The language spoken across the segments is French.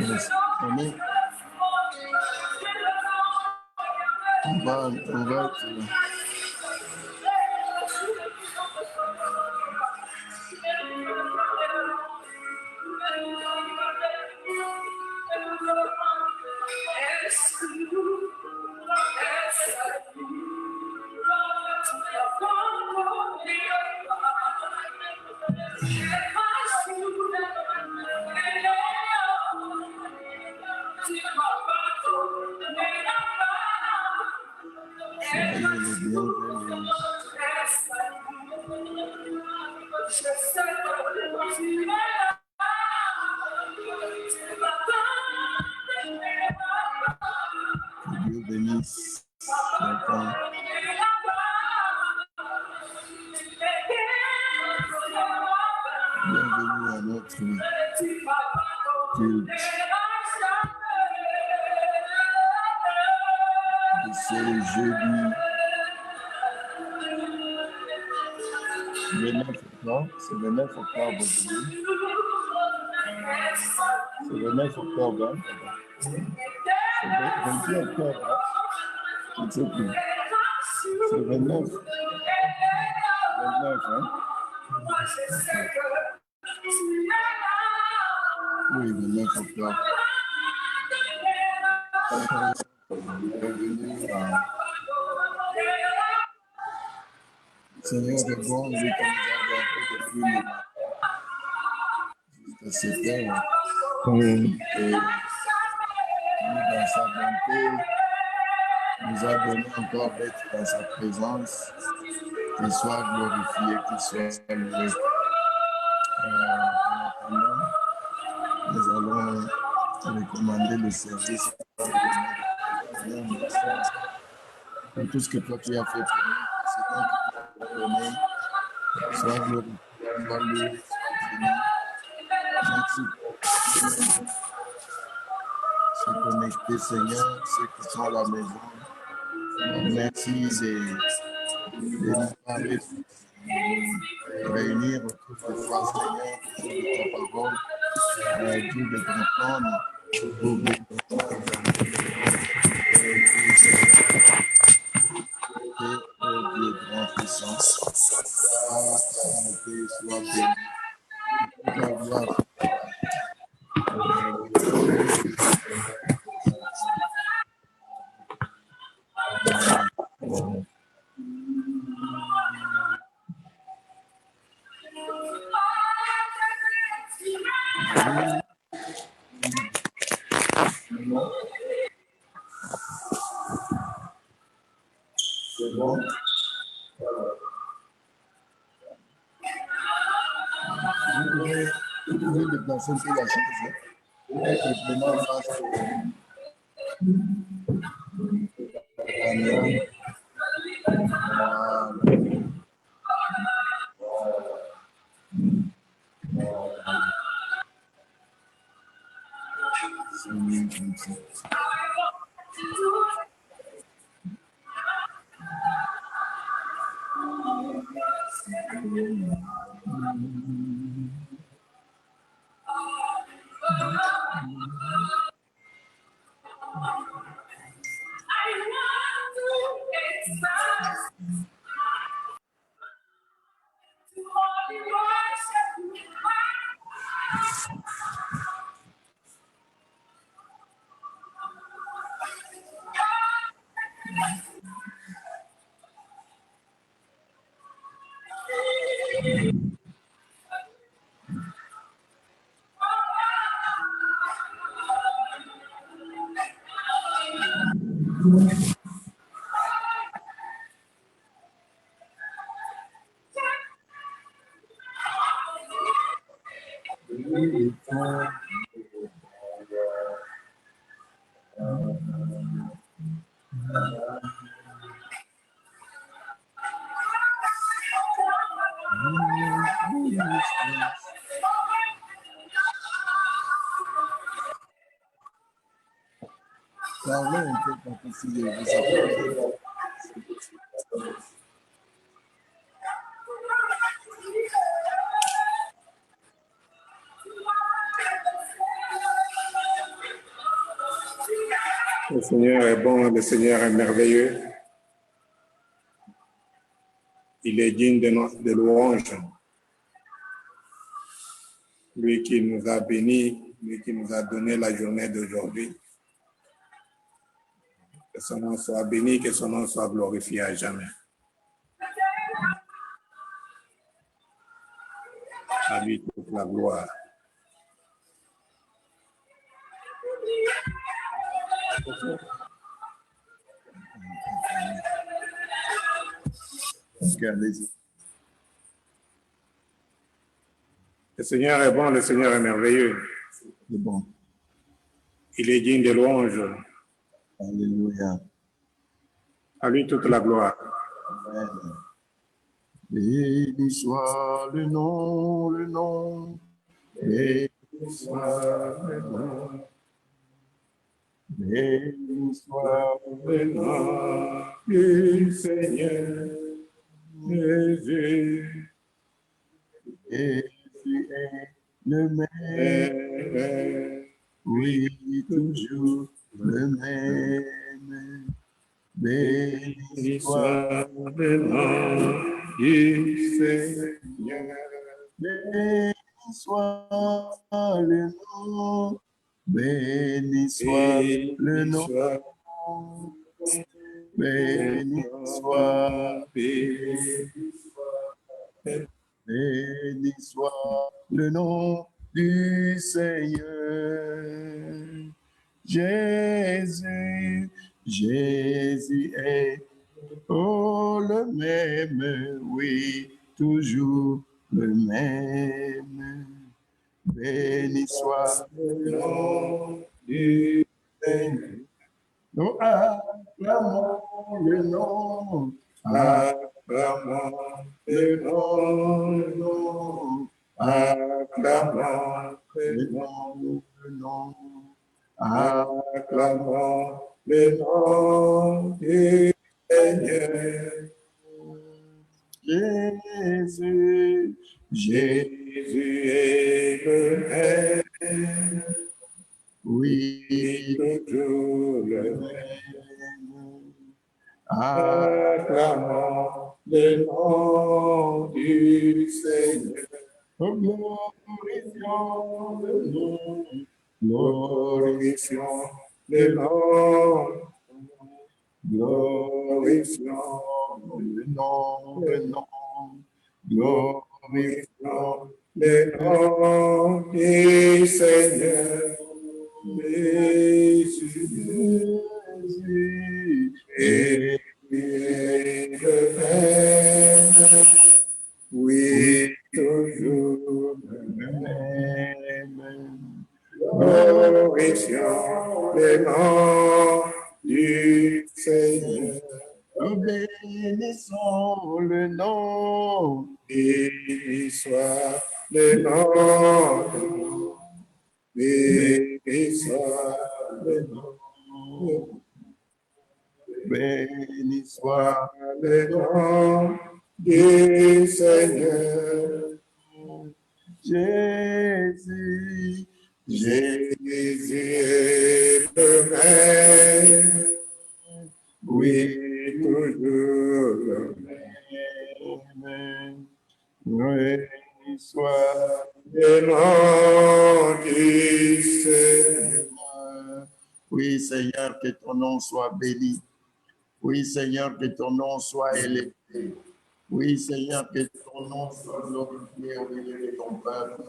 Yes. On va soyez les bienvenus. Que Dieu bénisse chacun. Bienvenue à notre culte de ce jeudi 9 octobre. C'est le 9 octobre aujourd'hui. C'est le 9 octobre. Hein? C'est le 28 octobre. Hein? Je ne sais plus. C'est le 29. 29, hein? Oui, le 9 octobre. Bienvenue à... Le Seigneur est bon, lui qui nous a gardés depuis le matin jusqu'à 7 heures. Et lui, dans sa bonté, nous a donné encore d'être dans sa présence. Qu'il soit glorifié, qu'il soit loué. En attendant, nous allons recommander le service pour tout ce que toi tu as fait pour nous. C'est toi qui nous as donné. Sois glorifié, sois loué, sois béni. Merci pour se connecter, Seigneur, ceux qui sont à la maison. Merci de nous parler, réunir autour de toi, Seigneur, autour de ta parole, autour de ton plan, autour de ton Dieu grand puissant. Sois béni. Ta gloire. C'est bon. Vous pouvez déplacer un peu la chaise. Être vraiment face au caméra. Parlez un peu quand ici de vous apporter. Le Seigneur est bon, le Seigneur est merveilleux. Il est digne de louange. Lui qui nous a bénis, lui qui nous a donné la journée d'aujourd'hui. Que son nom soit béni, que son nom soit glorifié à jamais. À lui toute la gloire. Allez-y. Le Seigneur est bon, le Seigneur est merveilleux. C'est bon. Il est digne de louange. Alléluia. À lui toute la gloire. Amen. Béni soit le nom. Béni soit le nom. Béni soit Le nom du Seigneur Jésus. Jésus est le même. Oui, toujours le même. Béni soit le nom du Seigneur. béni soit le nom. Béni soit le nom. Béni soit, béni soit le nom du Seigneur. Jésus, Jésus est le même, oui, toujours le même. Béni soit le nom du Seigneur. Nous acclamons le nom, acclamons le nom, acclamons le nom, acclamons le nom du Seigneur. Jésus, Jésus est le même. Oui, toujours le même. Acclamons le nom du Seigneur. Glorifions le nom. Glorifions le nom. Glorifions le nom. Glorifions le nom du Seigneur. Jésus, et le même, oui, toujours le même. Glorifions le nom du Seigneur. Bénissons le nom. Béni soit le nom. Béni soit le nom. Béni soit le nom du Seigneur. Jésus, Jésus est le même. Oui, toujours le même. Béni soit le nom du Seigneur. Oui, Seigneur, que ton nom soit béni. Oui, Seigneur, que ton nom soit élevé. Oui, Seigneur, que ton nom soit glorifié au milieu de ton peuple.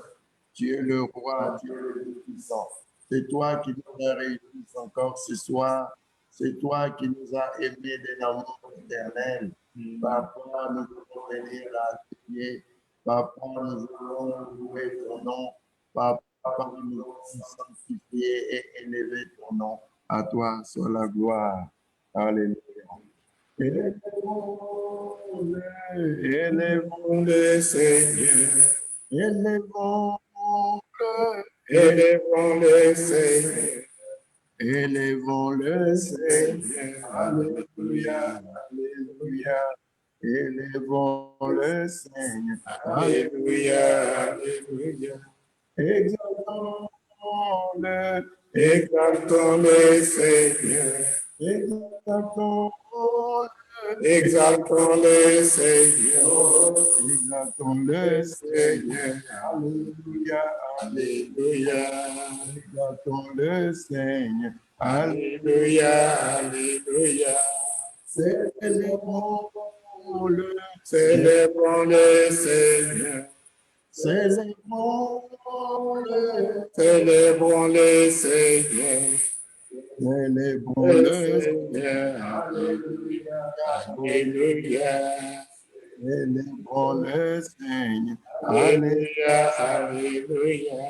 Tu es le roi, tu es le Tout-Puissant. C'est toi qui nous as réunis encore ce soir. C'est toi qui nous as aimés d'un amour éternel. Papa, nous voulons venir à tes pieds. Papa, nous voulons louer ton nom. Papa, nous voulons sanctifier et élever ton nom. À toi soit la gloire. Alléluia. Élevons le Seigneur. Élevons le Seigneur. Élevons le Seigneur. Alléluia. Alléluia. Élevons le Seigneur. Alléluia. Alléluia. Exaltons exaltons-le, Seigneur. Exaltons-le, Seigneur. Exaltons-le, Seigneur. Alléluia, Alléluia. exaltons-le, Seigneur. Alléluia, alléluia. Célébrons-le, Célébrons-le, Seigneur. célébrons-le, Célébrons-le, Seigneur. célébrons-le, Seigneur. Alléluia, alléluia. célébrons-le, Seigneur. Alléluia, alléluia.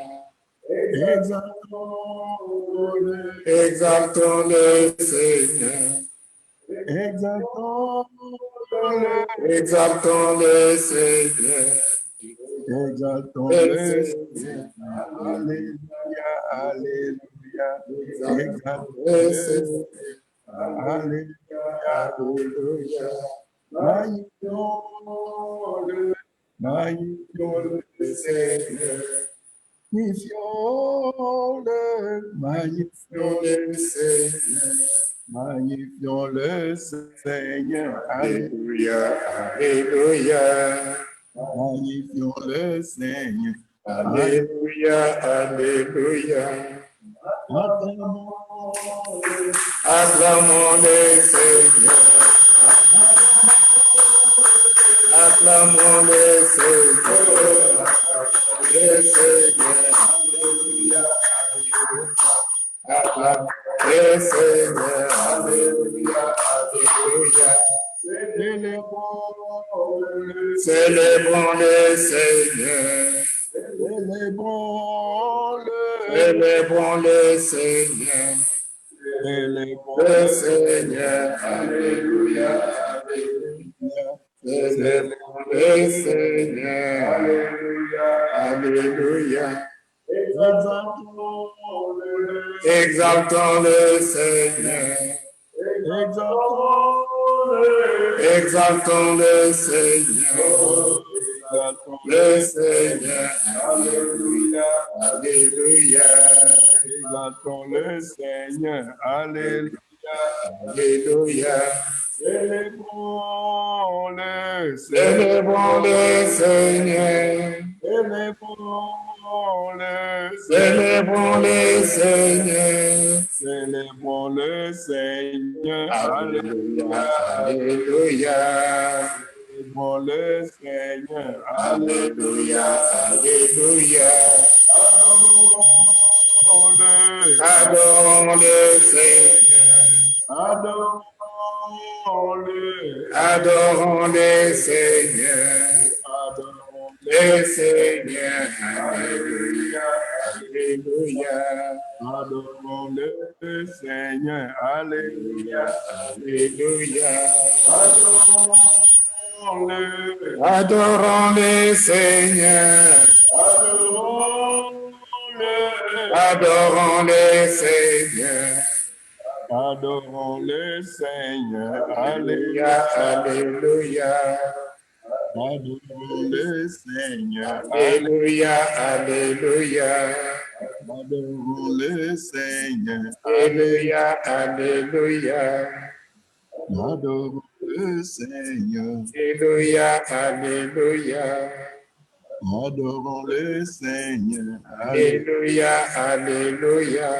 Exaltons-le, Exaltons-le, Seigneur. exaltons-le, Exaltons-le, Seigneur. exaltons-le, Seigneur. Alléluia, Alléluia, Exaltons-le, Seigneur. Alléluia, Alléluia. magnifions-le, magnifions-le, Seigneur. magnifions-le, magnifions-le, Le Seigneur. magnifions-le, Seigneur, Alléluia, alléluia. magnifions-le, Seigneur, Alléluia, alléluia. acclamons-le, Acclamons le Seigneur. Acclamons le Seigneur. Le Seigneur. Alléluia, alléluia. Acclamons le Seigneur. Alléluia, alléluia. célébrons-le, Célébrons le Seigneur. célébrons-le, Célébrons le Seigneur. Le célébrons-le, Seigneur. Alléluia, alléluia. Célébrons le Seigneur. Alléluia, alléluia. exaltons-le, Exaltons le Seigneur. exaltons-le, Exaltons le Seigneur. Le Seigneur. Alléluia, alléluia. exaltons-le, Seigneur, Alléluia, Alléluia. célébrons-le, Célébrons le Seigneur. célébrons-le, Célébrons le Seigneur. célébrons-le, Seigneur, Alléluia, alléluia. célébrons-le, Seigneur, Alléluia, alléluia. adorons-le, Adorons le Seigneur. adorons-le, Adorons le Seigneur. adorons-le, Le Seigneur. Alléluia, alléluia. adorons-le, Seigneur, Alléluia, Alléluia. adorons-le, Adorons le Seigneur. adorons-le, Adorons le Seigneur. adorons-le, Seigneur, Alléluia, Alléluia, alléluia. adorons-le, Seigneur, Alléluia, alléluia. adorons-le, Seigneur, Alléluia, alléluia. adorons-le, Seigneur, Alléluia, alléluia. adorons-le, Seigneur, Alléluia, alléluia.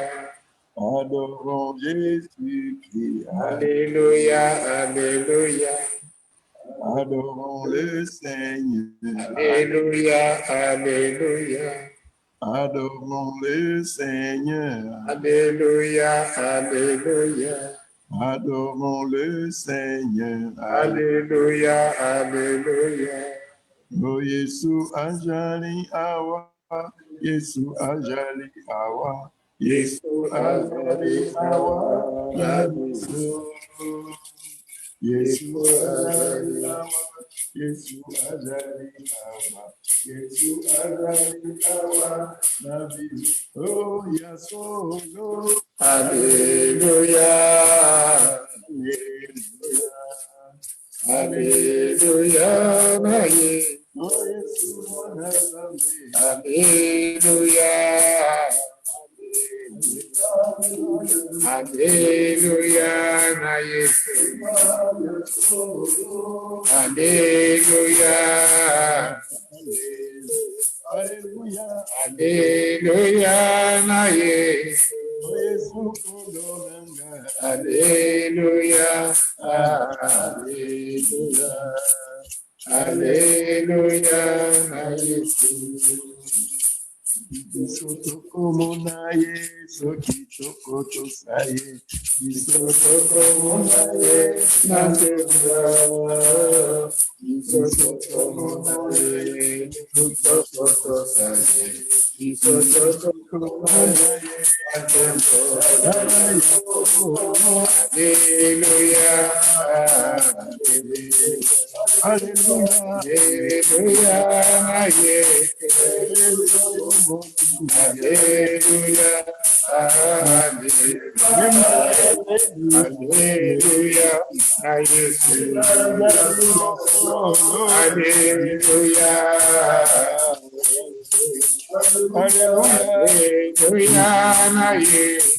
adorons Jésus-Christ, Alléluia, alléluia. adorons-le, Seigneur, Alléluia, alléluia. adorons-le, Seigneur, Alléluia, alléluia. adorons-le, Seigneur, Alléluia, alléluia. Oh Yesu ajali awa, Yesu ajali awa, Yesu ajali awa, Yesu, Yesu ajali awa, Yesu ajali awa, Yesu ajali awa, Nabi, oh Yasolo, Alléluia. Hallelujah. Alléluia, Maye. Oh Yesu ajali, Alléluia. Hallelujah, na Yesu. Hallelujah. Hallelujah, na Yesu. Hallelujah, hallelujah. Hallelujah, na Yesu. Isotokomonaye, sokitokotosaye, Isotokomonaye, Nantewa. Isotokomonaye, Sotokotosaye. Isotokomonaye, Nantewa. Hallelujah, hallelujah. Hallelujah, na Yesu. Hallelujah, hallelujah. Hallelujah, na Yesu.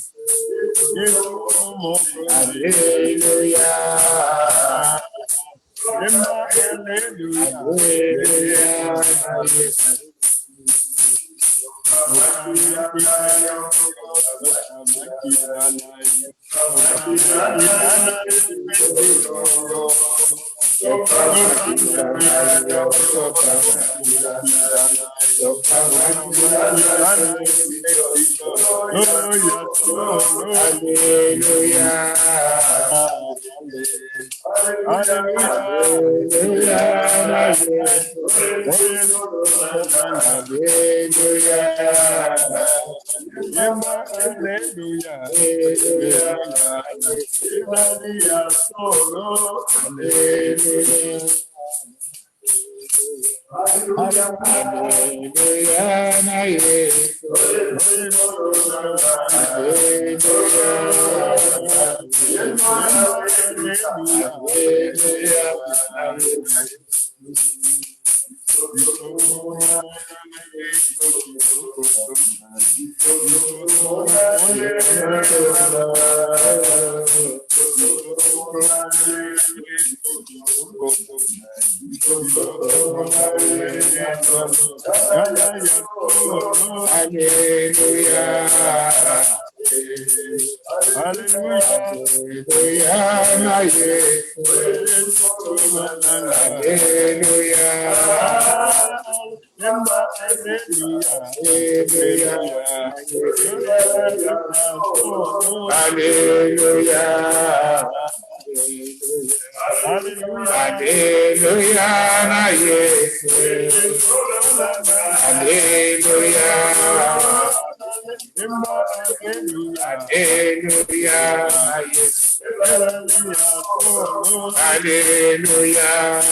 Hallelujah.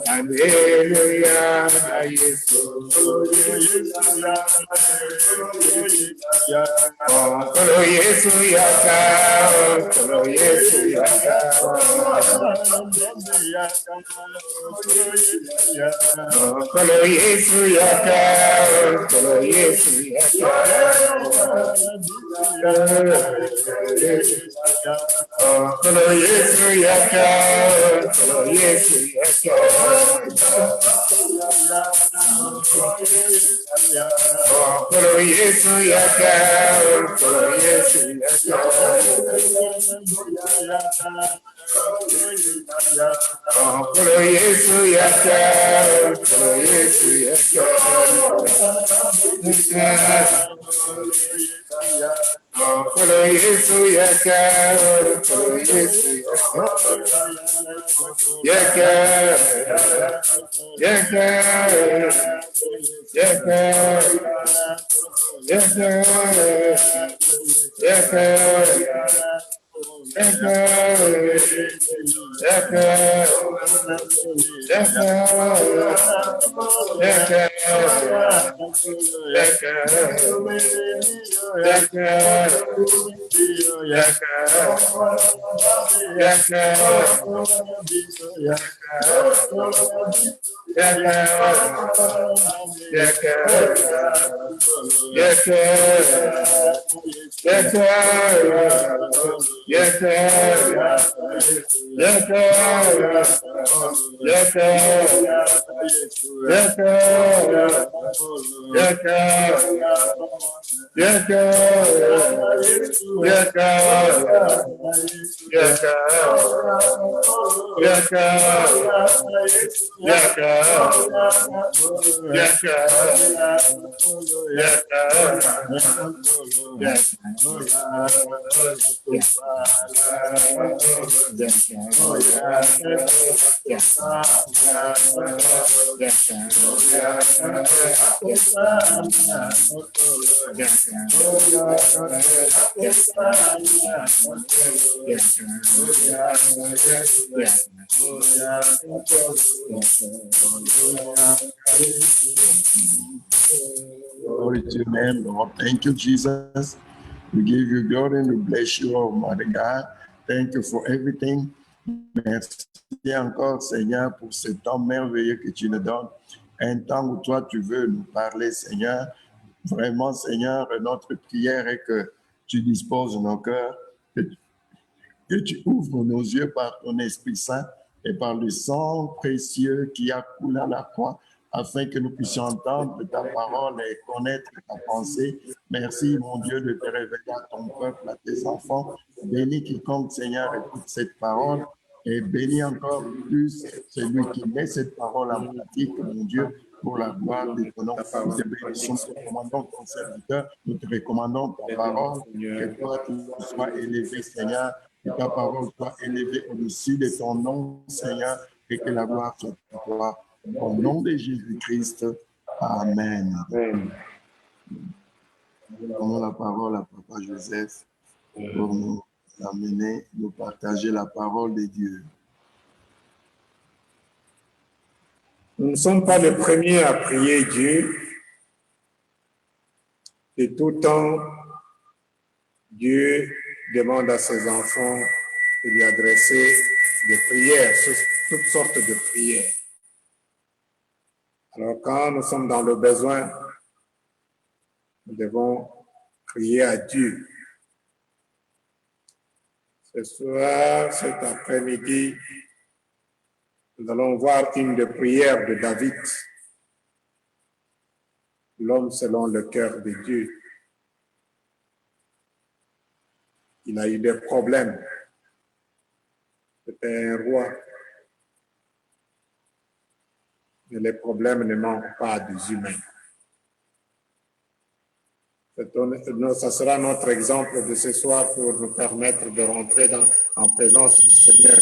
Hallelujah, na Yesu. Hallelujah. Glory to your name, Lord. Thank you, Jesus. We give you glory and we bless you, Almighty God. Thank you for everything. Merci encore, Seigneur, pour ce temps merveilleux que tu nous donnes. Un temps où toi, tu veux nous parler, Seigneur. Vraiment, Seigneur, notre prière est que tu disposes nos cœurs, que tu ouvres nos yeux par ton Esprit Saint et par le sang précieux qui a coulé à la croix, afin que nous puissions entendre ta parole et connaître ta pensée. Merci, mon Dieu, de te révéler à ton peuple, à tes enfants. Bénis quiconque, Seigneur, écoute cette parole et bénis encore plus celui qui met cette parole en pratique, mon Dieu, pour la gloire de ton nom. Nous te bénissons, nous te recommandons ton serviteur, nous te recommandons ta parole, que toi, tu sois élevé, Seigneur, que ta parole soit élevée au-dessus de ton nom, Seigneur, et que la gloire soit pour toi. Au nom de Jésus-Christ, Amen. Amen. Donnons la parole à Papa Joseph pour nous amener, nous partager la parole de Dieu. Nous ne sommes pas les premiers à prier Dieu. De tout temps, Dieu demande à ses enfants de lui adresser des prières, toutes sortes de prières. Alors quand nous sommes dans le besoin, nous devons prier à Dieu. Ce soir, cet après-midi, nous allons voir une des prières de David, l'homme selon le cœur de Dieu. Il a eu des problèmes. C'était un roi. Mais les problèmes ne manquent pas des humains. Ça sera notre exemple de ce soir pour nous permettre de rentrer en présence du Seigneur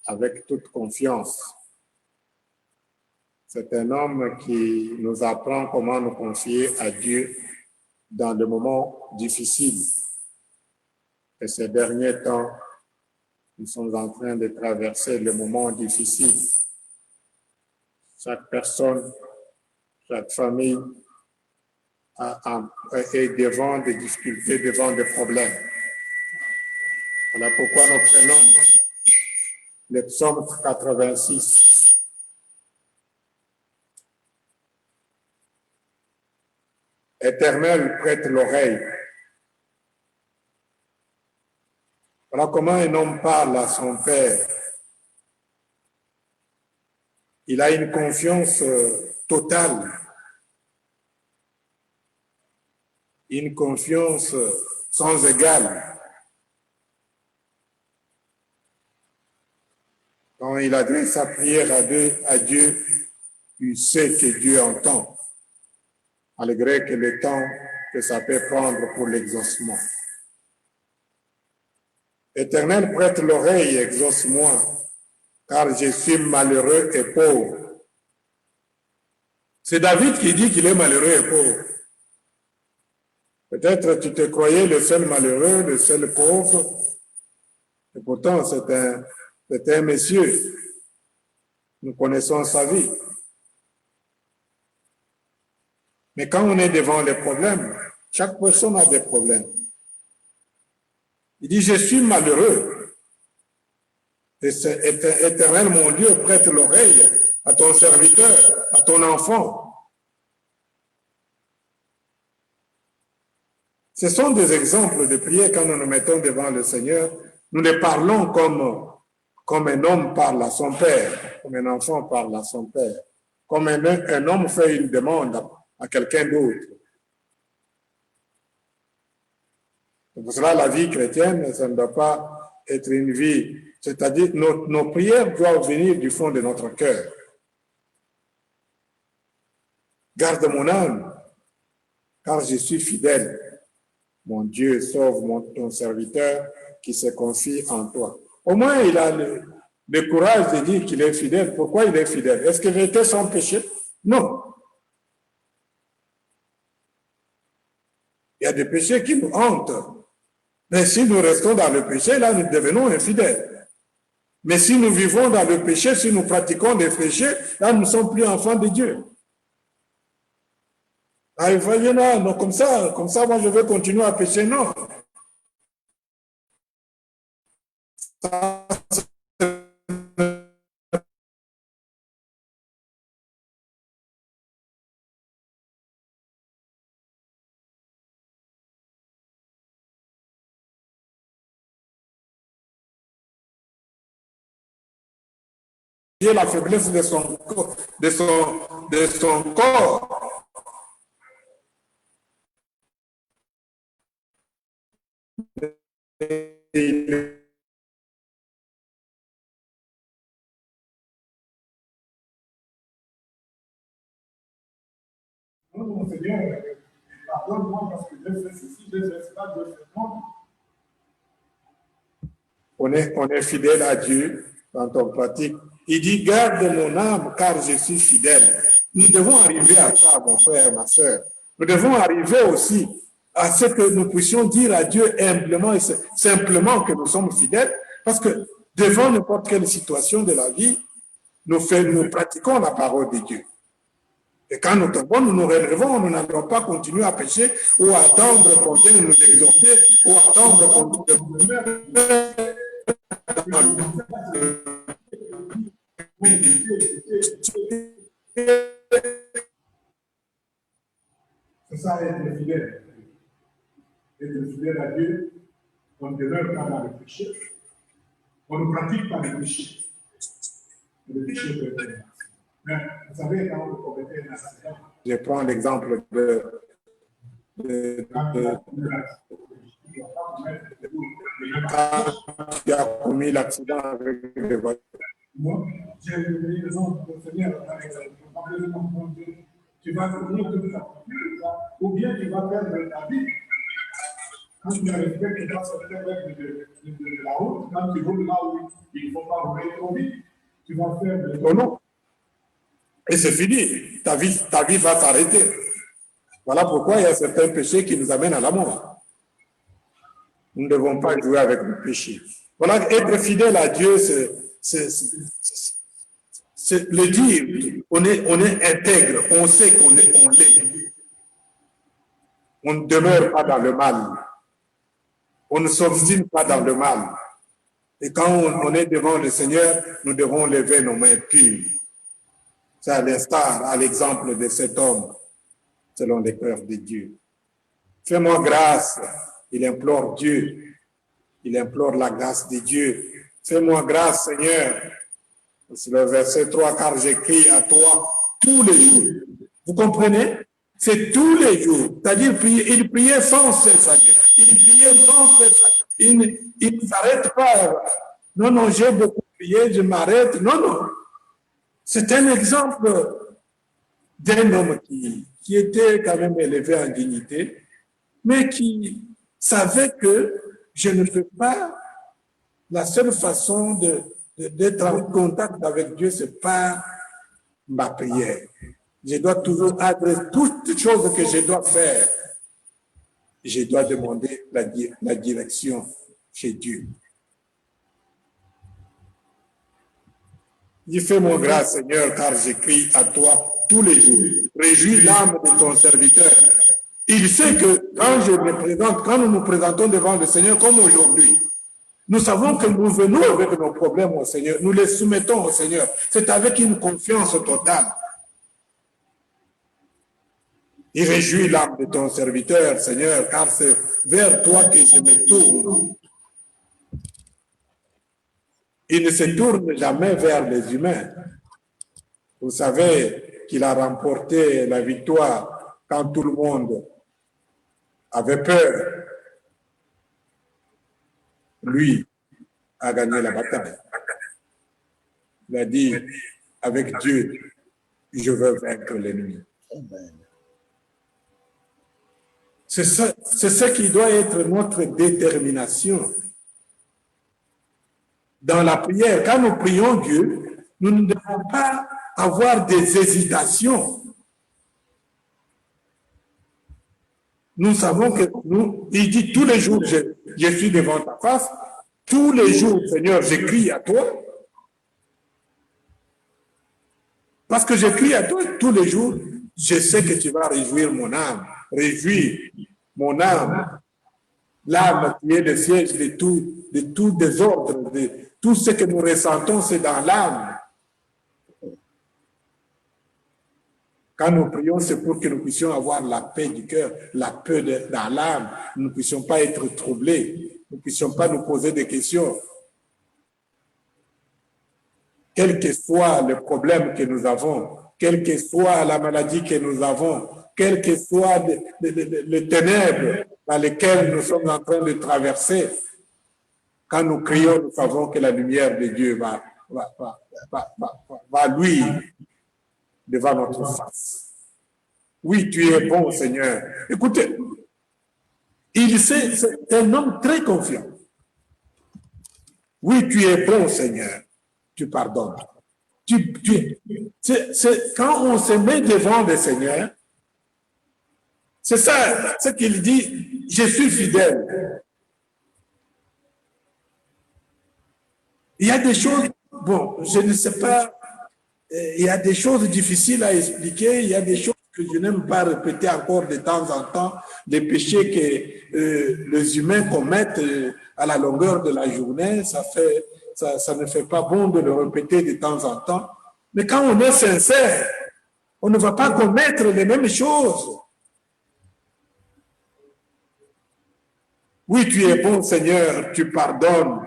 avec toute confiance. C'est un homme qui nous apprend comment nous confier à Dieu dans des moments difficiles. Et ces derniers temps, nous sommes en train de traverser le moment difficile. Chaque personne, chaque famille est devant des difficultés, devant des problèmes. Voilà pourquoi nous prenons le psaume 86. Éternel, prête l'oreille. Voilà comment un homme parle à son père. Il a une confiance totale. Une confiance sans égale. Quand il adresse sa prière à Dieu, il sait que Dieu entend, malgré que le temps que ça peut prendre pour l'exaucement. Éternel, prête l'oreille, exauce-moi, car je suis malheureux et pauvre. C'est David qui dit qu'il est malheureux et pauvre. Peut-être tu te croyais le seul malheureux, le seul pauvre, et pourtant c'est un monsieur. Nous connaissons sa vie. Mais quand on est devant les problèmes, chaque personne a des problèmes. Il dit, je suis malheureux. Et c'est éternel, mon Dieu, prête l'oreille à ton serviteur, à ton enfant. Ce sont des exemples de prière quand nous nous mettons devant le Seigneur. Nous les parlons comme un homme parle à son père, comme un enfant parle à son père, comme un homme fait une demande à quelqu'un d'autre. C'est pour cela, la vie chrétienne, ça ne doit pas être une vie, c'est-à-dire nos prières doivent venir du fond de notre cœur. Garde mon âme, car je suis fidèle. Mon Dieu, sauve ton serviteur qui se confie en toi. Au moins, il a le courage de dire qu'il est fidèle. Pourquoi il est fidèle? Est-ce qu'il était sans péché? Non. Il y a des péchés qui nous hantent. Mais si nous restons dans le péché, là, nous devenons infidèles. Mais si nous vivons dans le péché, si nous pratiquons les péchés, là, nous ne sommes plus enfants de Dieu. Ah, voyez là, non, comme ça, moi, je veux continuer à pécher. Non. La faiblesse de son corps. Non, Seigneur, pardonne-moi parce que je fais ceci, je fais cela, je fais moi. On est fidèle à Dieu quand on pratique. Il dit, garde mon âme car je suis fidèle. Nous devons arriver à ça, mon frère, ma soeur. Nous devons arriver aussi à ce que nous puissions dire à Dieu humblement et simplement que nous sommes fidèles, parce que devant n'importe quelle situation de la vie, nous pratiquons la parole de Dieu. Et quand nous tombons, nous nous relevons, nous n'allons pas continuer à pécher ou à attendre qu'on vienne nous exhorter ou attendre qu'on nous c'est ça, être fidèle. Être fidèle à Dieu, on ne demeure pas dans le péché. On ne pratique pas le péché. Le péché peut être. Mais vous savez, quand vous commettez un accident, je prends l'exemple qui a commis l'accident avec les voitures. Moi, j'ai eu raison de Seigneur, par exemple, tu vas finir de ça, ou bien tu vas perdre ta vie. Quand tu respectes pas certaines règles de la route, quand tu roules là où il ne faut pas rouler trop vite, tu vas faire de ton. Et c'est fini. Ta vie va s'arrêter. Voilà pourquoi il y a certains péchés qui nous amènent à la mort. Nous ne devons pas jouer avec le péché. Voilà, être fidèle à Dieu, c'est le dire. On est intègre. On sait qu'on l'est. On ne demeure pas dans le mal. On ne s'obstine pas dans le mal. Et quand on est devant le Seigneur, nous devons lever nos mains pures. C'est à l'instar, à l'exemple de cet homme, selon les cœurs de Dieu. Fais-moi grâce. Il implore Dieu. Il implore la grâce de Dieu. Fais-moi grâce, Seigneur. C'est le verset 3, car j'écris à toi tous les jours. Vous comprenez? C'est tous les jours. C'est-à-dire, il priait sans cesse. Il priait sans cesse. Il ne s'arrête pas. Non, j'ai beaucoup prié, je m'arrête. Non. C'est un exemple d'un homme qui était quand même élevé en dignité, mais qui savait que je ne peux pas, la seule façon d'être en contact avec Dieu, c'est par ma prière. Je dois toujours adresser toutes choses que je dois faire. Je dois demander la direction chez Dieu. Dis, fais-moi grâce, Seigneur, car j'écris à toi tous les jours. Réjouis l'âme de ton serviteur. Il sait que quand nous nous présentons devant le Seigneur comme aujourd'hui, nous savons que nous venons avec nos problèmes au Seigneur, nous les soumettons au Seigneur. C'est avec une confiance totale. Il réjouit l'âme de ton serviteur, Seigneur, car c'est vers toi que je me tourne. Il ne se tourne jamais vers les humains. Vous savez qu'il a remporté la victoire quand tout le monde avait peur. Lui a gagné la bataille. Il a dit, avec Dieu, je veux vaincre l'ennemi. C'est ce qui doit être notre détermination. Dans la prière, quand nous prions Dieu, nous ne devons pas avoir des hésitations. Nous savons que il dit tous les jours, je suis devant ta face, tous les jours, Seigneur, je crie à toi. Parce que je crie à toi tous les jours, je sais que tu vas réjouir mon âme. Réjouis mon âme. L'âme qui est le siège de tout désordre, de tout ce que nous ressentons, c'est dans l'âme. Quand nous prions, c'est pour que nous puissions avoir la paix du cœur, la paix dans l'âme. Nous ne puissions pas être troublés. Nous ne puissions pas nous poser des questions. Quel que soit le problème que nous avons, quelle que soit la maladie que nous avons, quel que soit le ténèbres dans lesquelles nous sommes en train de traverser, quand nous crions, nous savons que la lumière de Dieu va luire devant notre face. Oui, tu es bon, Seigneur. Écoutez, c'est un homme très confiant. Oui, tu es bon, Seigneur. Tu pardonnes. C'est quand on se met devant le Seigneur, c'est ça, ce qu'il dit, je suis fidèle. Il y a des choses, bon, je ne sais pas, il y a des choses difficiles à expliquer, il y a des choses que je n'aime pas répéter encore de temps en temps, des péchés que les humains commettent à la longueur de la journée, ça ne fait pas bon de le répéter de temps en temps. Mais quand on est sincère, on ne va pas commettre les mêmes choses. Oui, tu es bon, Seigneur, tu pardonnes,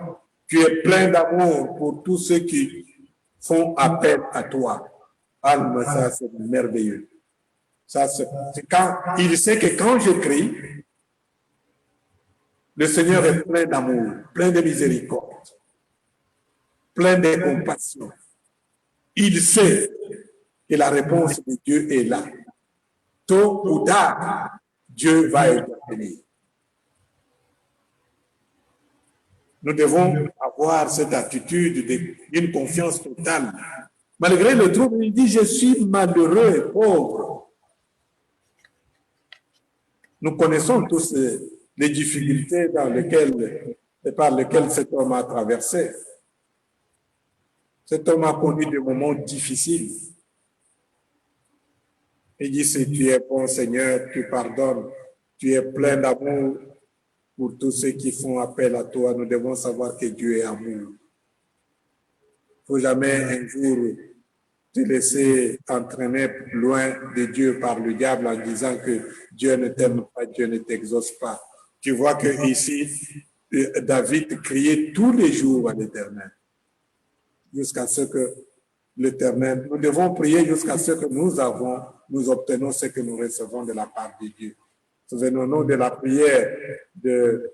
tu es plein d'amour pour tous ceux qui font appel à toi. Alme, ça c'est merveilleux. Ça, c'est quand il sait que quand je crie, le Seigneur est plein d'amour, plein de miséricorde, plein de compassion. Il sait que la réponse de Dieu est là. Tôt ou tard, Dieu va intervenir. Nous devons avoir cette attitude d'une confiance totale. Malgré le trouble, il dit, je suis malheureux et pauvre. Nous connaissons tous les difficultés par lesquelles cet homme a traversé. Cet homme a connu des moments difficiles. Il dit, si tu es bon, Seigneur, tu pardonnes, tu es plein d'amour pour tous ceux qui font appel à toi. Nous devons savoir que Dieu est amour. Il ne faut jamais un jour te laisser entraîner loin de Dieu par le diable en disant que Dieu ne t'aime pas, Dieu ne t'exauce pas. Tu vois que ici, David criait tous les jours à l'Éternel, jusqu'à ce que l'Éternel, nous devons prier jusqu'à ce que nous obtenons ce que nous recevons de la part de Dieu. Souvenons-nous de la prière de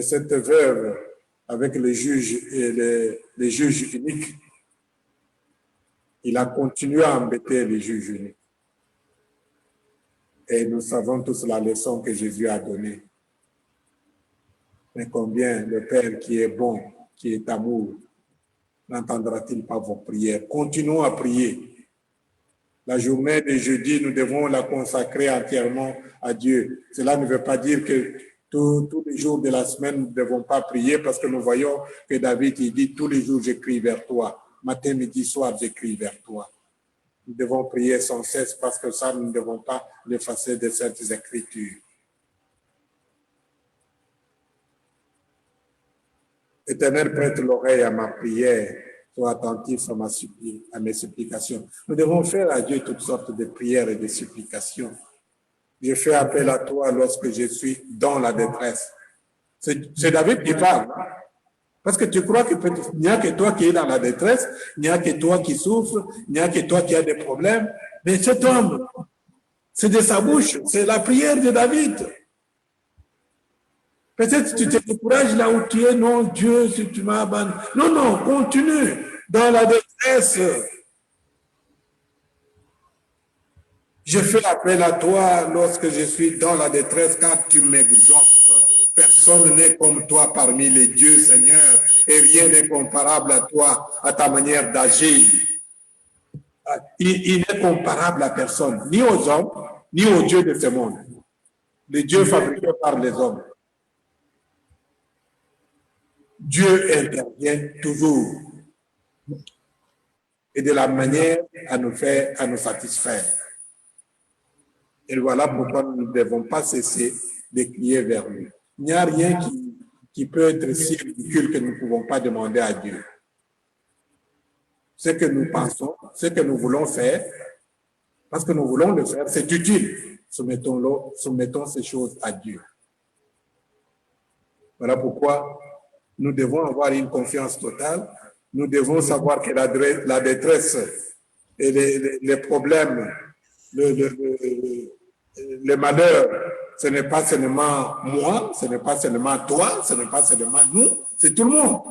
cette veuve avec le juge et les juges uniques. Il a continué à embêter les juges uniques. Et nous savons tous la leçon que Jésus a donnée. Mais combien le Père qui est bon, qui est amour, n'entendra-t-il pas vos prières? Continuons à prier. La journée de jeudi, nous devons la consacrer entièrement à Dieu. Cela ne veut pas dire que tous les jours de la semaine, nous ne devons pas prier parce que nous voyons que David, il dit, tous les jours, j'écris vers toi. Matin, midi, soir, j'écris vers toi. Nous devons prier sans cesse parce que ça, nous ne devons pas l'effacer de Saintes Écritures. Éternel, prête l'oreille à ma prière, sois attentif à mes supplications. Nous devons faire à Dieu toutes sortes de prières et de supplications. Je fais appel à toi lorsque je suis dans la détresse. C'est David qui parle. Parce que tu crois qu'il n'y a que toi qui es dans la détresse, il n'y a que toi qui souffres, il n'y a que toi qui as des problèmes. Mais cet homme, c'est de sa bouche, c'est la prière de David. Peut-être tu te décourages là où tu es, non, Dieu, si tu m'as abandonné. Non, non, continue dans la détresse. Je fais appel à toi lorsque je suis dans la détresse, car tu m'exauces. Personne n'est comme toi parmi les dieux, Seigneur, et rien n'est comparable à toi, à ta manière d'agir. Il n'est comparable à personne, ni aux hommes, ni aux dieux de ce monde. Les dieux fabriqués par les hommes. Dieu intervient toujours et de la manière à nous satisfaire. Et voilà pourquoi nous ne devons pas cesser de crier vers lui. Il n'y a rien qui peut être si ridicule que nous ne pouvons pas demander à Dieu. Ce que nous pensons, ce que nous voulons faire, parce que nous voulons le faire, c'est utile. Soumettons ces choses à Dieu. Voilà pourquoi nous devons avoir une confiance totale. Nous devons savoir que la détresse et les problèmes, le malheur, ce n'est pas seulement moi, ce n'est pas seulement toi, ce n'est pas seulement nous, c'est tout le monde.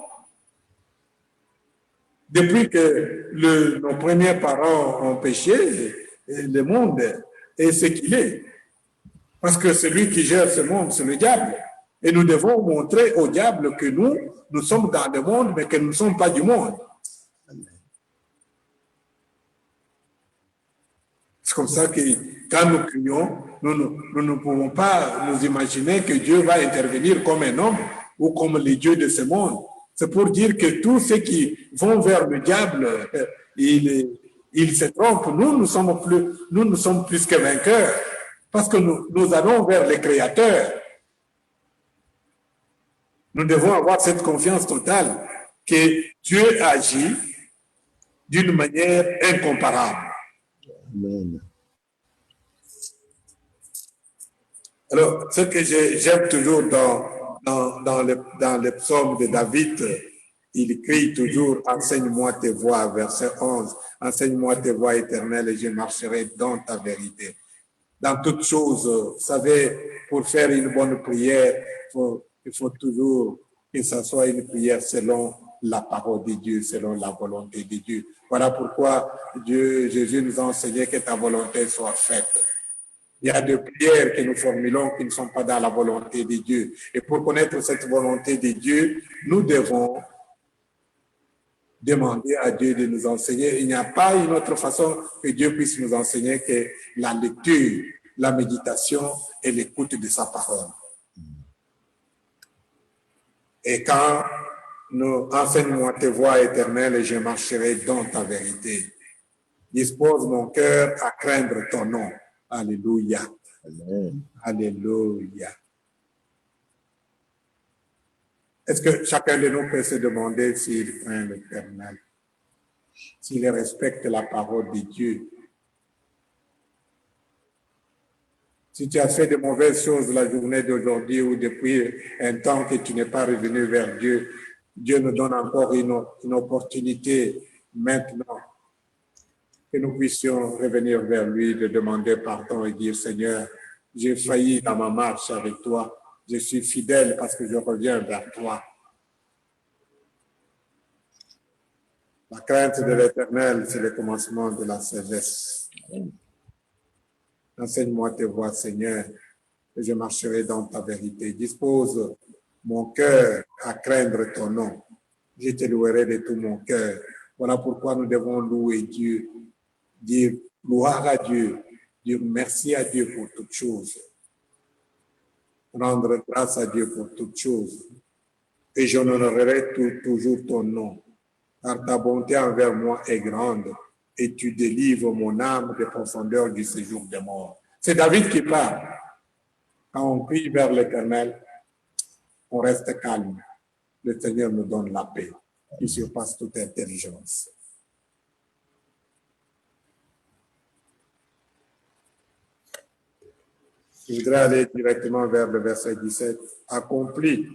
Depuis que nos premiers parents ont péché, le monde est ce qu'il est. Parce que celui qui gère ce monde, c'est le diable. Et nous devons montrer au diable que nous sommes dans le monde, mais que nous ne sommes pas du monde. C'est comme ça que quand nous crions, nous ne pouvons pas nous imaginer que Dieu va intervenir comme un homme ou comme les dieux de ce monde. C'est pour dire que tous ceux qui vont vers le diable, ils se trompent. Nous sommes plus que vainqueurs parce que nous allons vers le Créateur. Nous devons avoir cette confiance totale que Dieu agit d'une manière incomparable. Amen. Alors, ce que j'aime toujours dans les psaumes de David, il crie toujours « Enseigne-moi tes voies », verset 11. « Enseigne-moi tes voies éternelles et je marcherai dans ta vérité ». Dans toutes choses, vous savez, pour faire une bonne prière, il faut toujours que ce soit une prière selon la parole de Dieu, selon la volonté de Dieu. Voilà pourquoi Jésus nous a enseigné que ta volonté soit faite. Il y a des prières que nous formulons qui ne sont pas dans la volonté de Dieu. Et pour connaître cette volonté de Dieu, nous devons demander à Dieu de nous enseigner. Il n'y a pas une autre façon que Dieu puisse nous enseigner que la lecture, la méditation et l'écoute de sa parole. Et quand nous enseignons tes voies éternelles et je marcherai dans ta vérité. Dispose mon cœur à craindre ton nom. Alléluia. Amen. Alléluia. Est-ce que chacun de nous peut se demander s'il craint l'Éternel, s'il respecte la parole de Dieu? Si tu as fait de mauvaises choses la journée d'aujourd'hui ou depuis un temps que tu n'es pas revenu vers Dieu, Dieu nous donne encore une opportunité maintenant que nous puissions revenir vers lui, de demander pardon et dire « Seigneur, j'ai failli dans ma marche avec toi. Je suis fidèle parce que je reviens vers toi. » La crainte de l'Éternel, c'est le commencement de la sagesse. Enseigne-moi tes voies, Seigneur, et je marcherai dans ta vérité. Dispose mon cœur à craindre ton nom. Je te louerai de tout mon cœur. Voilà pourquoi nous devons louer Dieu, dire gloire à Dieu, dire merci à Dieu pour toutes choses, rendre grâce à Dieu pour toutes choses. Et j'honorerai toujours ton nom, car ta bonté envers moi est grande et tu délivres mon âme des profondeurs du séjour des morts. C'est David qui parle. Quand on prie vers l'Éternel, on reste calme. Le Seigneur nous donne la paix qui surpasse toute intelligence. Je voudrais aller directement vers le verset 17. Accomplis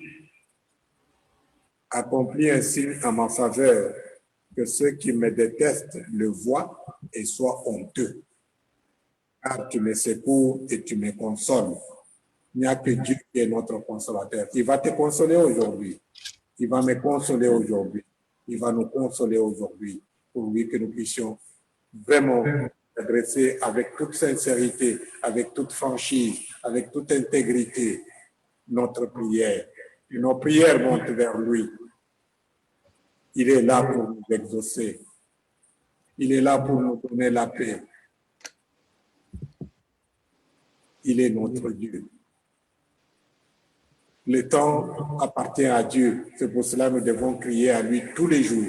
un signe en ma faveur, que ceux qui me détestent le voient et soient honteux. Car tu me secours et tu me consoles. Il n'y a que Dieu qui est notre consolateur. Il va te consoler aujourd'hui. Il va me consoler aujourd'hui. Il va nous consoler aujourd'hui pour lui que nous puissions vraiment adresser avec toute sincérité, avec toute franchise, avec toute intégrité notre prière. Et nos prières montent vers lui. Il est là pour nous exaucer. Il est là pour nous donner la paix. Il est notre Dieu. Le temps appartient à Dieu. C'est pour cela que nous devons crier à lui tous les jours.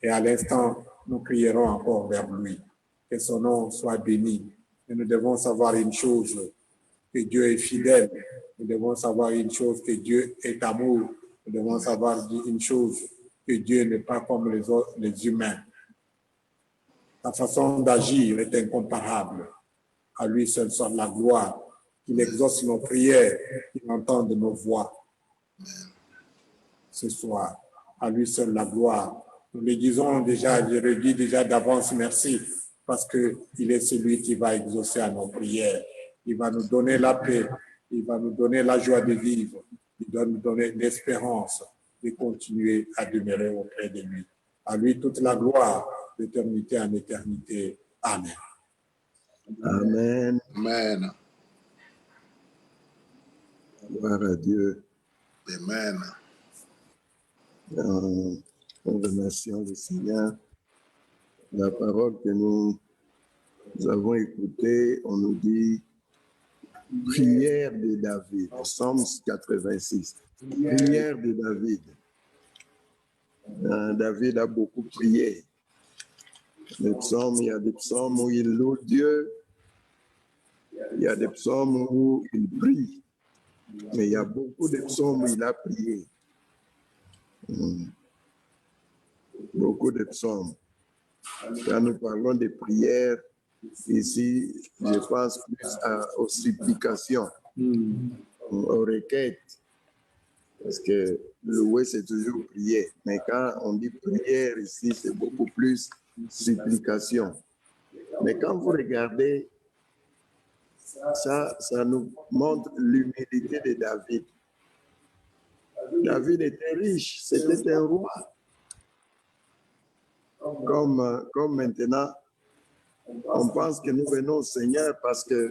Et à l'instant, nous crierons encore vers lui. Que son nom soit béni. Et nous devons savoir une chose, que Dieu est fidèle. Nous devons savoir une chose, que Dieu est amour. Nous devons savoir une chose, que Dieu n'est pas comme les humains. Sa façon d'agir est incomparable. À lui seul soit la gloire. Qu'il exauce nos prières, qu'il entende nos voix. Ce soir, à lui seul la gloire. Nous le disons déjà, je le dis déjà d'avance, merci, parce qu'il est celui qui va exaucer à nos prières. Il va nous donner la paix, il va nous donner la joie de vivre, il doit nous donner l'espérance de continuer à demeurer auprès de lui. À lui toute la gloire, d'éternité en éternité. Amen. Amen. Amen. Gloire à Dieu. Amen. Nous remercions le Seigneur. La parole que nous avons écoutée, on nous dit prière de David, Psaume 86. Prière de David. David a beaucoup prié. Les psaumes, il y a des psaumes où il loue Dieu. Il y a des psaumes où il prie. Mais il y a beaucoup de psaumes où il a prié. Beaucoup de psaumes. Quand nous parlons de prière, ici, je pense plus aux supplications, aux requêtes. Parce que louer, c'est toujours prier. Mais quand on dit prière ici, c'est beaucoup plus supplication. Mais quand vous regardez, ça nous montre l'humilité de David. David était riche, c'était un roi. Comme maintenant, on pense que nous venons au Seigneur parce que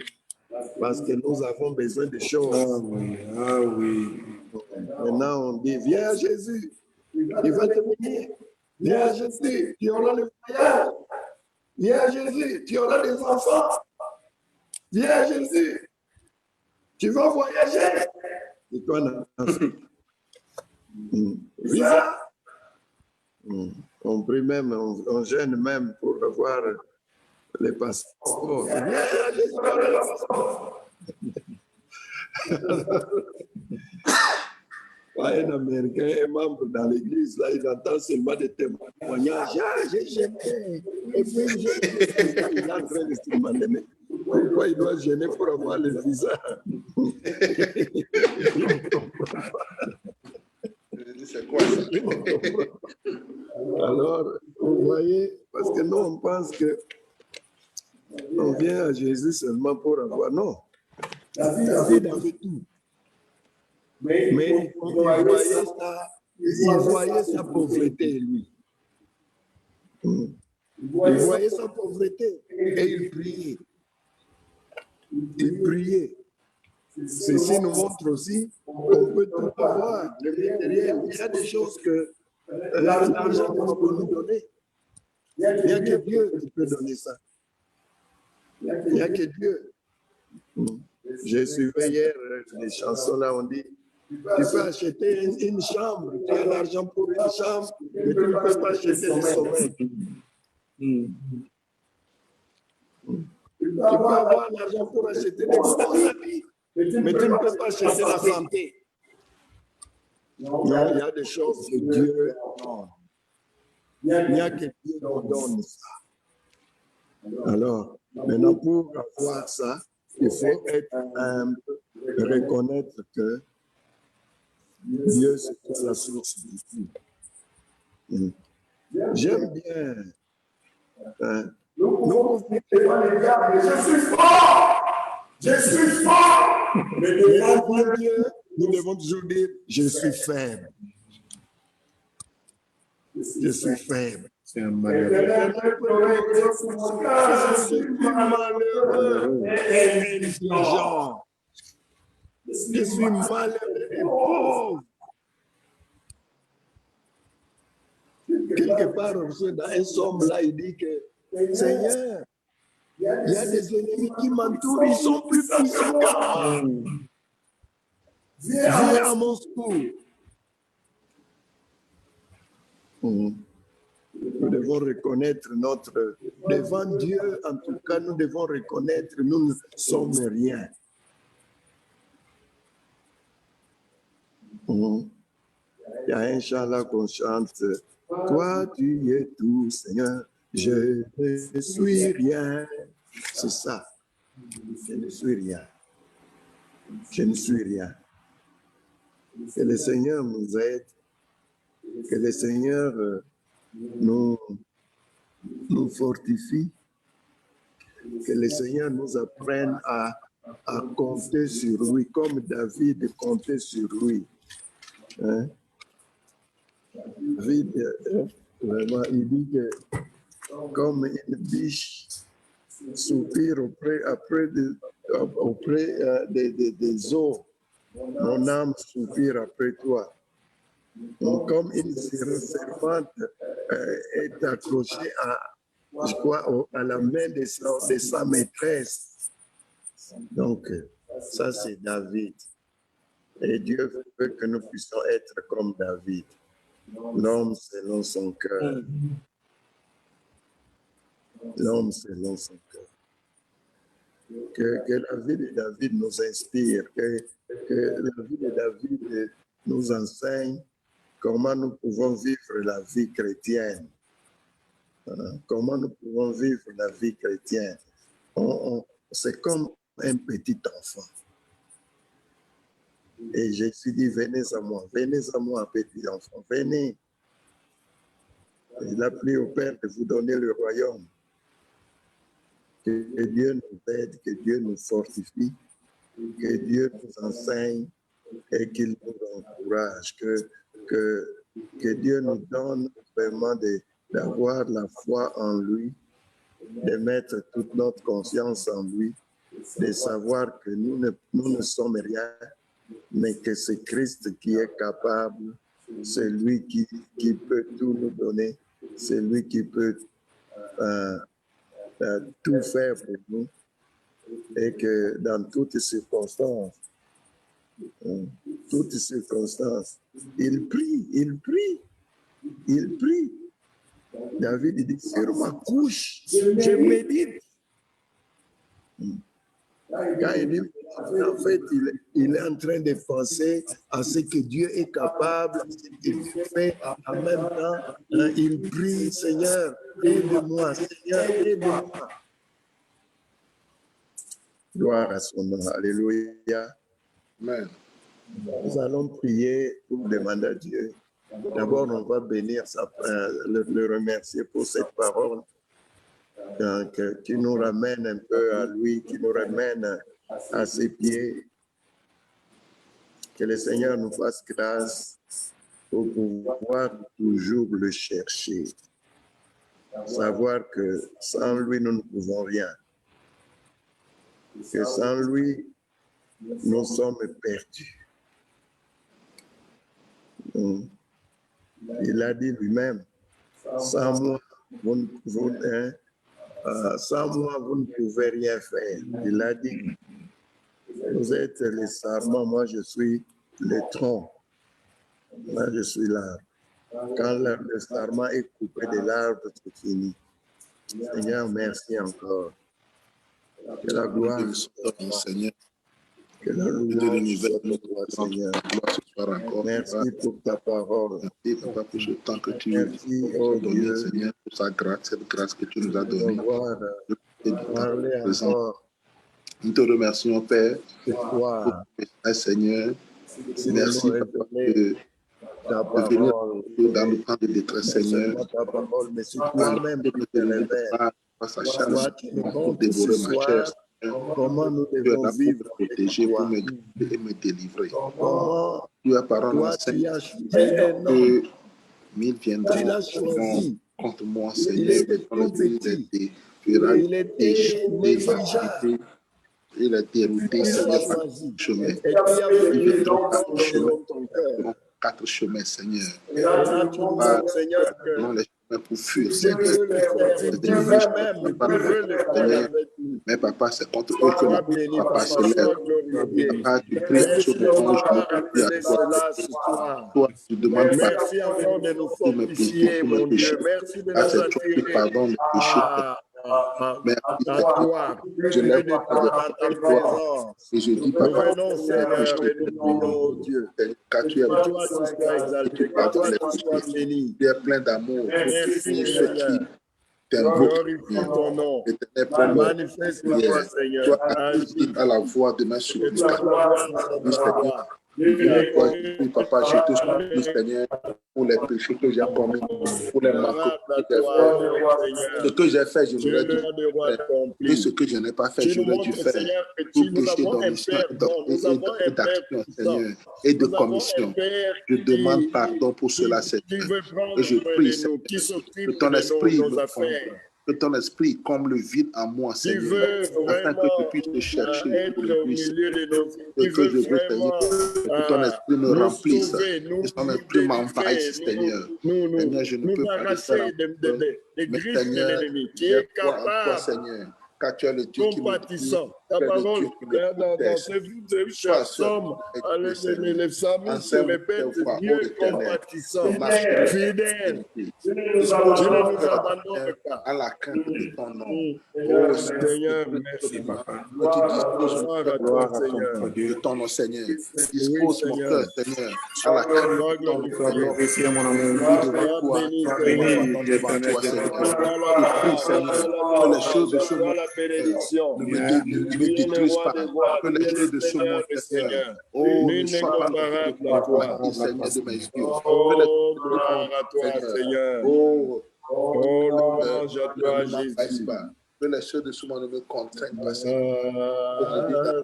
nous avons besoin de choses. Ah oui. Maintenant, on dit, viens à Jésus, il va te bénir. Viens à Jésus, tu auras le voyage. Viens à Jésus, tu auras des enfants. Viens à Jésus, tu vas voyager. Et toi, viens. On prie même, on jeûne même pour avoir les passeports. Viens à Jésus, tu auras le passeport. Un Américain est membre dans l'église, là, il entend seulement des témoignages. Ah, j'ai gêné. Et puis, il est en train de se demander, mais pourquoi il doit gêner pour avoir le visa? C'est quoi ça? Alors, vous voyez, parce que nous, on pense que on vient à Jésus seulement pour avoir. Non. David avait tout. Mais il voyait sa pauvreté, lui. Il voyait sa pauvreté et il priait. Il priait. Ceci nous montre aussi qu'on peut tout avoir, le matériel. Il y a des choses que l'argent ne peut nous donner. Il n'y a que Dieu qui peut donner ça. Il n'y a que Dieu. J'ai suivi hier les chansons là, on dit tu peux acheter une chambre, tu as l'argent pour une chambre, mais tu ne peux pas acheter le sommeil. Tu peux avoir l'argent pour acheter des bons habits, mais tu ne peux pas acheter la santé. Non, il y a des choses que Dieu donne. Il n'y a que Dieu qui donne ça. Alors, maintenant, pour avoir ça, il faut être reconnaître que Dieu, c'est la source de tout. J'aime bien. Je suis fort! Je suis fort! Mais devant Dieu, nous devons toujours dire, je suis faible. Je suis faible. C'est un malheureux. Je suis malheureux et indigent. Je suis malheureux et pauvre. Quelque part, dans un somme là, il dit que Seigneur, il y a des ennemis qui m'entourent, ils sont plus puissants que moi. Viens à mon secours. Nous devons reconnaître devant Dieu, en tout cas, nous devons reconnaître, nous ne sommes rien. Il y a un chant là qu'on chante. Toi, tu es tout, Seigneur, je ne suis rien. C'est ça. Je ne suis rien. Je ne suis rien. Que le Seigneur nous aide. Que le Seigneur nous fortifie. Que le Seigneur nous apprenne à compter sur lui, comme David comptait sur lui. Hein? David, vraiment, il dit que comme une biche soupire auprès des eaux, mon âme soupire après toi. Donc, comme une servante est accrochée à la main de sa maîtresse. Donc, ça c'est David. Et Dieu veut que nous puissions être comme David. L'homme selon son cœur. L'homme selon son cœur. Que la vie de David nous inspire, que la vie de David nous enseigne comment nous pouvons vivre la vie chrétienne. Comment nous pouvons vivre la vie chrétienne. C'est comme un petit enfant. Et Jésus dit, venez à moi, petit enfant, venez. Il a pris au Père de vous donner le royaume. Que Dieu nous aide, que Dieu nous fortifie, que Dieu nous enseigne et qu'il nous encourage, que Dieu nous donne vraiment d'avoir la foi en lui, de mettre toute notre conscience en lui, de savoir que nous ne sommes rien, mais que c'est Christ qui est capable, c'est lui qui peut tout nous donner, c'est lui qui peut tout faire pour nous, et que dans toutes circonstances, il prie. David dit, sur ma couche, je médite. Quand il dit, en fait, il est en train de penser à ce que Dieu est capable, il fait en même temps, il prie, Seigneur, aide-moi, Seigneur, aide-moi. Gloire à son nom, alléluia. Amen. Nous allons prier pour demander à Dieu. D'abord, on va bénir, le remercier pour cette parole qui nous ramène un peu à lui, qui nous ramène à ses pieds. Que le Seigneur nous fasse grâce pour pouvoir toujours le chercher. Savoir que sans lui, nous ne pouvons rien. Que sans lui, nous sommes perdus. Il a dit lui-même, sans moi, vous ne pouvez rien faire. Il a dit, vous êtes les sarments, moi je suis le tronc. Moi je suis l'arbre. Quand le sarment est coupé de l'arbre, c'est fini. Seigneur, merci encore. Que la gloire soit à Seigneur. Que la louange soit pour toi, Seigneur. Merci pour ta parole. Merci, Papa, pour ce temps que tu Merci, nous oh as donné, Dieu, Seigneur, pour sa grâce, cette grâce que tu nous as de donnée. pouvoir parler encore Nous te remercions, Père, ce pour soir. ton message, Seigneur. Si Merci, nous Papa, donner ta de venir parole, dans le temps de détresse, non Seigneur. seulement ta parole, mais c'est toi-même qui te révèles. Face à chaque Toi, tu nous pour montres ce dévorer ma chair, soir Seigneur. comment nous Tu es devons là pour vivre me avec protéger, pour toi. me garder et me délivrer. Comment Ta parole toi, enseigne tu as choisi un homme. que mille Tu viendront l'as choisi. contre moi, Il Seigneur. était tout petit. Il était Déchiré, négligeable. il est dérouté, Tu l'as Seigneur, par choisi. chemin. Et tu as donné Il ton quatre nom chemins, selon ton cœur. 4 chemins, Seigneur. Et là, tu nous Pas montres, Seigneur, que selon les chemins pour fuir, tu Seigneur. veux le faire. Tu veux même, tu veux le faire Seigneur. avec nous. Mais papa, c'est contre eux que Sois le béni, papa papa, se lève. sois glorifié. Papa, tu pries Merci sur de le ange, m'avoir je prie à rappelé toi. cela ce soir. Toi, tu demandes pardon Merci encore de nous pour mes péchés, fortifier, mon Dieu. Merci de nous c'est toi qui attirer pardonnes les péchés. à Merci, toi, plus je lève de temps dans ta présence. et je dis, Nous papa, venons, Seigneur, et nous prions, oh Dieu. car tu es Que toi, tu sois exalté, que toi, tu sois béni. tu es plein d'amour pour Merci, tous ceux qui Seigneur. t'invoquent. Glorifie ton nom. Éternel, prends leur Manifeste-toi, prière. Seigneur. Toi, Agis. à la voix de ma Que supplication. toute la gloire soit pour toi. Viens à toi, je prie, papa, je te supplie, Seigneur, pour les péchés que j'ai commis, pour les manques que j'ai fait. Ce que j'ai fait, je voudrais tout faire. Et ce que je n'ai pas fait, je voudrais dû faire. Tout péché d'omission et d'action, Seigneur, et de commission. Je demande pardon pour cela, Seigneur. Et je prie, Seigneur, que ton esprit me comble. Que ton esprit comble le vide en moi, Seigneur, afin que je puisse te chercher pour le puisse. Ce que je veux, Seigneur, que ton esprit me remplisse, que ton esprit m'envahisse, Seigneur. Seigneur, je ne peux pas le faire. Mais Seigneur, j'ai foi en toi, Seigneur, car tu es le Dieu qui me compatissant. Ta parole, dans ce psaume, les psalmistes se répètent, Dieu compatissant, fidèle. Tu ne nous abandonnes pas. à la crainte de ton nom. Oh Seigneur, merci, papa. Gloire à toi, Seigneur. De ton nom, Seigneur. Dispose mon cœur, Seigneur, à la crainte de ton nom. Glorifié, mon amour. Devant toi, devant toi, Seigneur. Je prie, Seigneur, que les choses de ce monde ne me détruisent pas. Que les choses de ce monde, Seigneur, ne soient pas comparable à toi, Seigneur de mes yeux. Oh, gloire à toi, Seigneur. Oh, louange à toi, Jésus. Que les choses de ce monde ne me contraignent pas, Seigneur.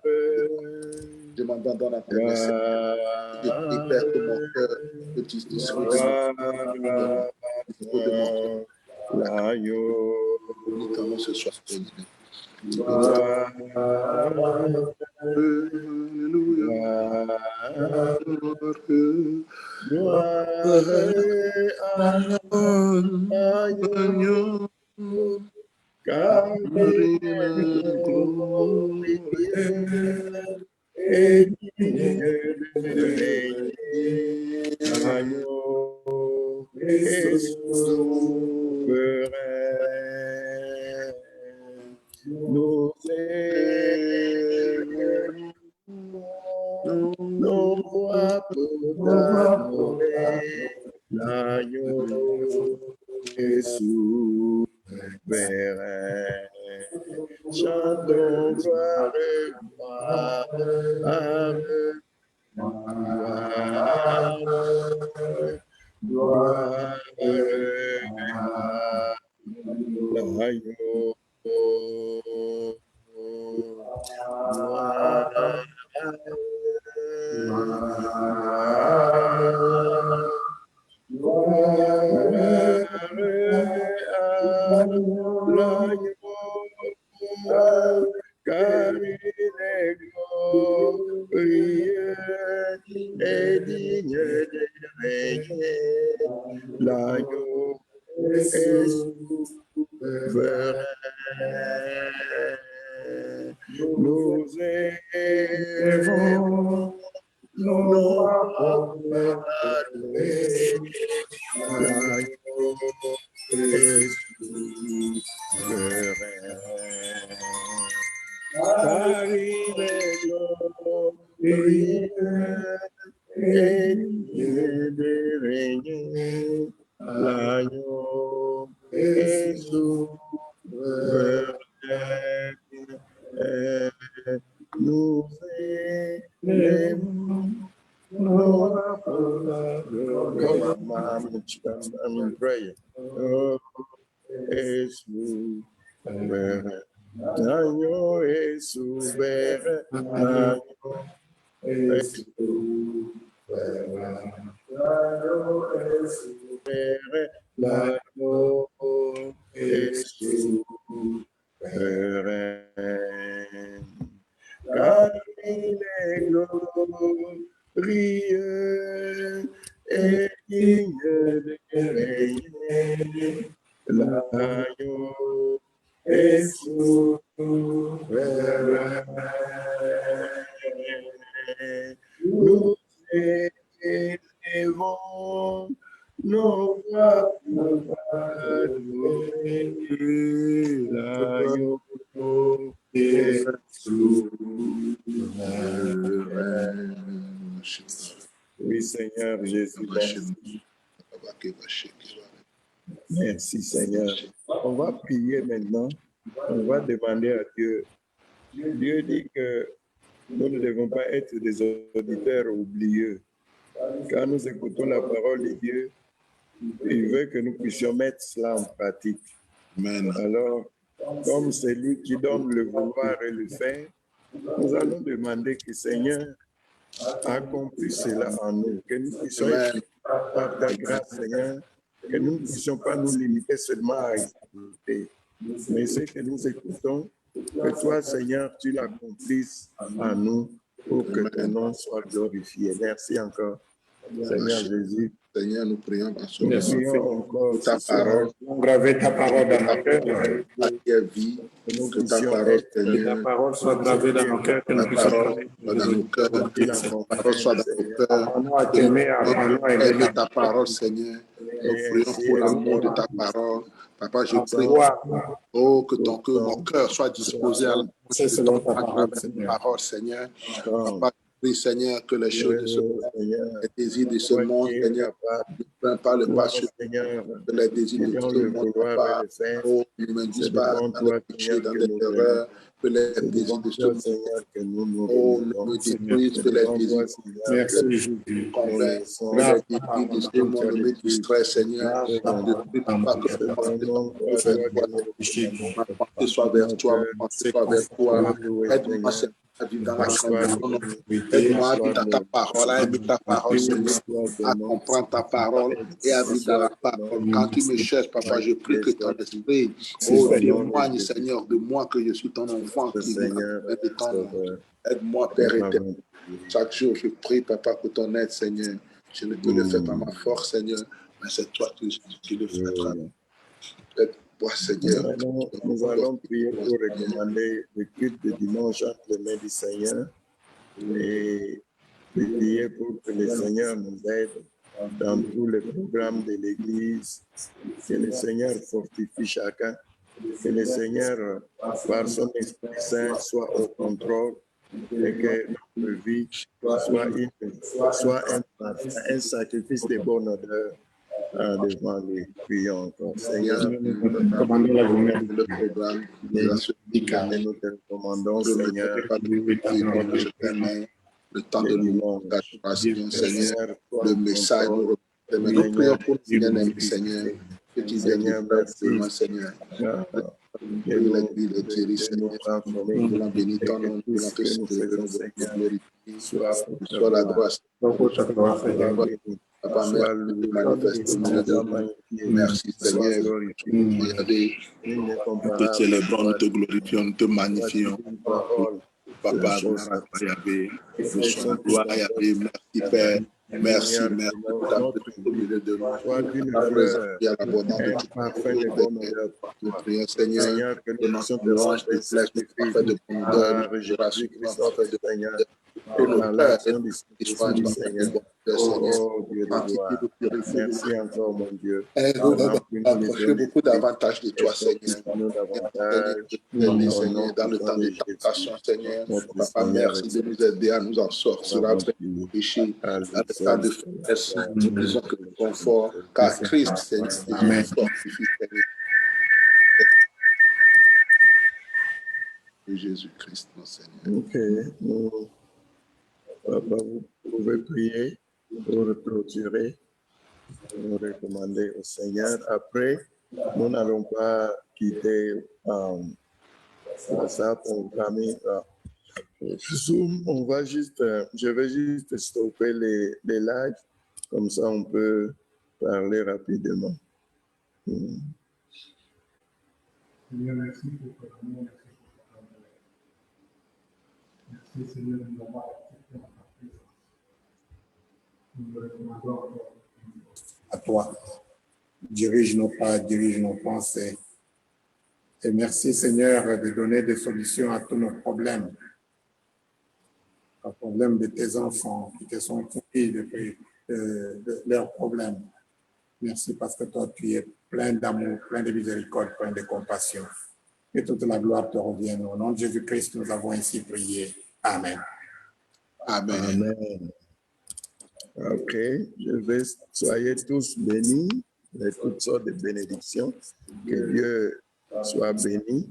Je m'abandonne à tes mains, Seigneur. Je libère de mon cœur le discours de mon cœur. Bénis ton nom ce soir, Seigneur. Nous nos voix pour adorer l'agneau et souverain. Chantons gloire et gloire, gloire, l'agneau. Car il est glorieux et digne de régner, l'agneau est souverain. Nous élevons nos paroles à louer, l'agneau est souverain. l'agneau est souverain. Nous aimons. Come on, I'm in prayer. Oh, Jésus, l'agneau est souverain, l'agneau est souverain, l'agneau est souverain, car il est glorieux et digne de régner. L'agneau est souverain. Nous élevons nos voix pour adorer l'agneau est souverain. Oui, Seigneur Jésus, merci. Merci, Seigneur. On va prier maintenant. On va demander à Dieu. Dieu dit que nous ne devons pas être des auditeurs oublieux. Quand nous écoutons la parole de Dieu, il veut que nous puissions mettre cela en pratique. Amen. Alors, comme c'est lui qui donne le vouloir et le faire, nous allons demander que Seigneur accomplisse cela en nous, que nous puissions être par ta grâce, Seigneur, que nous ne puissions pas nous limiter seulement à écouter, mais ce que nous écoutons, que toi, Seigneur, tu l'accomplisses en nous pour que ton nom soit glorifié. Merci encore, Seigneur Jésus. Seigneur, nous prions parce que Nous prions encore ta parole, Graver ta parole dans nos cœurs. ta vie, que ta parole, Seigneur, Ta parole soit gravée dans nos cœurs, que nous ta puissions parole soit dans nos cœurs, que ta parole soit dans nos cœurs. apprendre à t'aimer, apprendre à aimer Aide ta parole, Seigneur. Nous prions pour l'amour de ta parole. Papa, je prie, oh, que mon cœur soit disposé à l'amour de ta parole, Seigneur. Papa, je prie, Seigneur, que les choses de ce monde, les désirs de ce monde, Seigneur, ne prennent pas le pas sur que les désirs de ce monde, Papa, oh, ne m'induisent pas dans le péché, dans les erreurs, que les désirs de ce monde, oh, ne me détruisent, que les désirs me convainquent, que les désirs de ce monde ne me distraient, Seigneur. Ne prie pas que ma pensée soit vers toi, ma pensée soit vers toi. Aide-moi, Seigneur, à vivre dans la compréhension. Aide-moi à vivre dans ta parole, à aimer ta parole, Seigneur, à comprendre ta parole et à vivre dans la parole. Quand tu me cherches, Papa, je prie que ton esprit, oh, témoigne, Seigneur, de moi que je suis ton enfant qui vit de ton nom. Aide-moi, Père éternel. Chaque jour, je prie, Papa, que ton aide, Seigneur. Je ne peux le faire par ma force, Seigneur, mais c'est toi qui le feras. Aide-moi, Seigneur. Nous allons prier pour recommander le culte de dimanche entre les mains du Seigneur et prier pour que le Seigneur nous aide dans tous les programmes de l'Église, que le Seigneur fortifie chacun, que le Seigneur, par son Esprit Saint, soit au contrôle et que notre vie soit un sacrifice de bonne odeur devant lui. Prions encore. Seigneur, commandons la journée le programme de la et nous te recommandons, Seigneur, le temps de l'engagement, Seigneur, le message, nous prions pour nous bien-aimés, Seigneur, que tu viennes nous Seigneur. Et nous le Thierry, Seigneur, nous voulons bénir ton nom, nous voulons te glorifier, soit la grâce. Papa, merci Seigneur. Nous te célébrons, nous te glorifions, nous te magnifions. Papa, merci Père. Merci, merci au milieu de nous. Ta présence qui est l'abondance de tout. Nous prions, Seigneur, que notre louange te plaise, parfait de bonheur, de grâce, parfait de Seigneur. Que nos par cœurs l'action du soient Saint-Esprit, dans Seigneur. le Seigneur. Oh Dieu de gloire, merci encore, mon Dieu. Aide-nous à Remplis-nous les approcher dons beaucoup d'esprit davantage de et toi, Seigneur. fortifie-nous davantage Seigneur, au nom Seigneur, dans le puissant temps de de Jésus, tentation, Seigneur. notre Papa, Seigneur et merci de nous aider à nous en sortir, à entrer Sauveur. dans le péché. Dans le temps de faiblesse, Alléluia. nous disons que nous sommes forts, car Christ, Seigneur, Jésus, Amen. nous fortifie, Seigneur. De Jésus-Christ, mon Seigneur. Ok, Papa, vous pouvez prier pour clôturer, pour recommander au Seigneur. Après, nous n'allons pas quitter WhatsApp, on va mis Zoom, on va juste, je vais juste stopper les lives, comme ça on peut parler rapidement. Seigneur, merci pour ton amour, merci pour ton amour. Merci Seigneur de nous avoir acceptés en ta présence. Nous nous recommandons encore À toi. Dirige nos pas, dirige nos pensées. Et merci Seigneur de donner des solutions à tous nos problèmes. Aux problèmes de tes enfants qui te sont confiés de leurs problèmes. Merci parce que toi, tu es plein d'amour, plein de miséricorde, plein de compassion. Que toute la gloire te revienne. Au nom de Jésus-Christ, nous avons ainsi prié. Amen. Amen. Amen. Ok, soyez tous bénis de toutes sortes de bénédictions. Que Dieu soit béni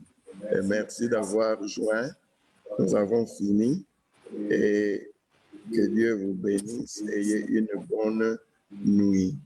et merci d'avoir joint. Nous avons fini et que Dieu vous bénisse. Ayez une bonne nuit.